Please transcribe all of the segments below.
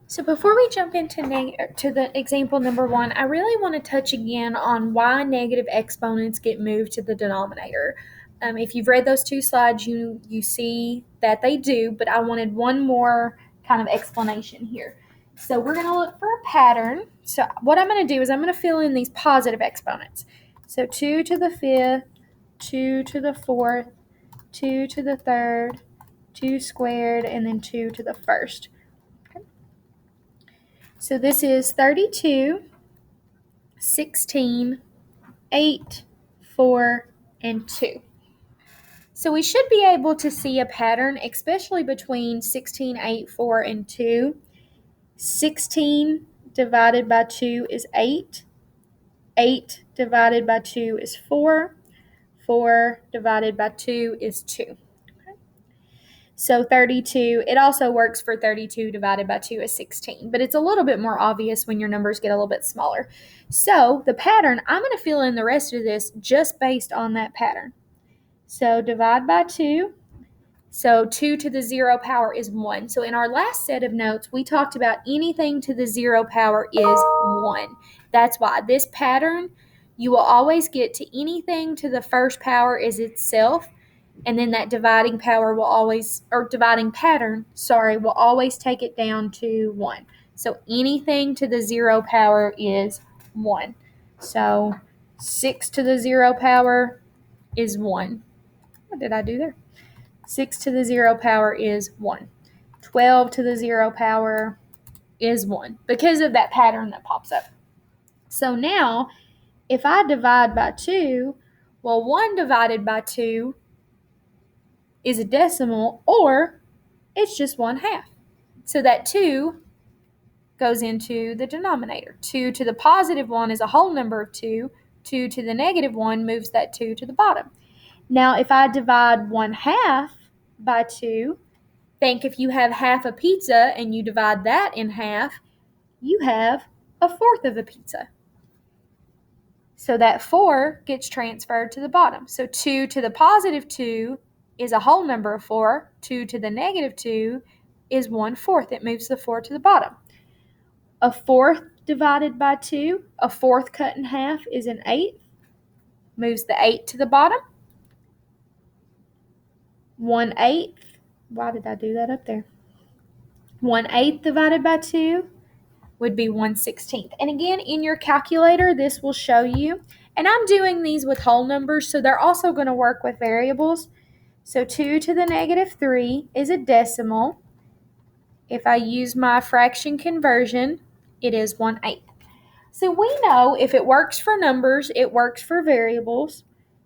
So before we jump into to the example number 1, I really want to touch again on why negative exponents get moved to the denominator. If you've read those two slides, you see that they do, but I wanted one more kind of explanation here. So we're going to look for a pattern. So what I'm going to do is I'm going to fill in these positive exponents. So 2 to the 5th, 2 to the 4th, 2 to the 3rd, 2 squared, and then 2 to the 1st. So this is 32, 16, 8, 4, and 2. So we should be able to see a pattern, especially between 16, 8, 4, and 2. 16 divided by 2 is 8. 8 divided by 2 is 4. 4 divided by 2 is 2. So 32, it also works for 32 divided by 2 is 16, but it's a little bit more obvious when your numbers get a little bit smaller. So the pattern, I'm going to fill in the rest of this just based on that pattern. So divide by 2. So 2 to the 0 power is 1. So in our last set of notes, we talked about anything to the 0 power is 1. That's why this pattern, you will always get to anything to the first power is itself, and then that dividing pattern will always take it down to 1. So anything to the 0 power is 1. So 6 to the 0 power is 1. What did I do there? 6 to the 0 power is 1. 12 to the 0 power is 1 because of that pattern that pops up. So now, if I divide by 2, well, 1 divided by 2 is a decimal, or it's just 1/2. So that 2 goes into the denominator. 2 to the positive 1 is a whole number of 2. 2 to the negative 1 moves that 2 to the bottom. Now, if I divide 1/2 by 2, think if you have half a pizza and you divide that in half, you have 1/4 of a pizza. So that 4 gets transferred to the bottom. So 2 to the positive 2 is a whole number of 4. 2 to the negative 2 is 1/4. It moves the 4 to the bottom. 1/4 divided by 2, 1/4 cut in half is an 1/8. Moves the 8 to the bottom. 1/8. Why did I do that up there? 1/8 divided by 2 would be 1/16. And again, in your calculator, this will show you. And I'm doing these with whole numbers, so they're also going to work with variables. So 2 to the negative 3 is a decimal. If I use my fraction conversion, it is 1/8. So we know if it works for numbers, it works for variables.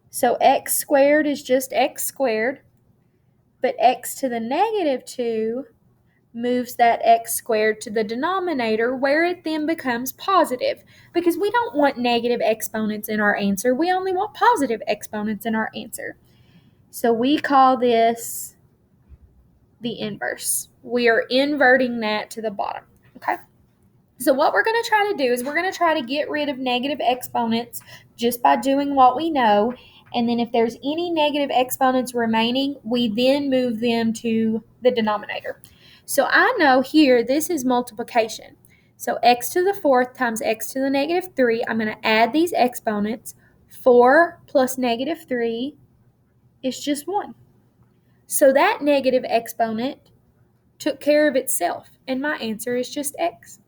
So x squared is just x squared, but x to the negative 2 moves that x squared to the denominator, where it then becomes positive, because we don't want negative exponents in our answer. We only want positive exponents in our answer. So we call this the inverse. We are inverting that to the bottom, okay? So what we're going to try to do is we're going to try to get rid of negative exponents just by doing what we know. And then if there's any negative exponents remaining, we then move them to the denominator. So I know here this is multiplication. So x to the 4th times x to the negative 3. I'm going to add these exponents. 4 plus negative 3 is just 1. So that negative exponent took care of itself, and my answer is just x.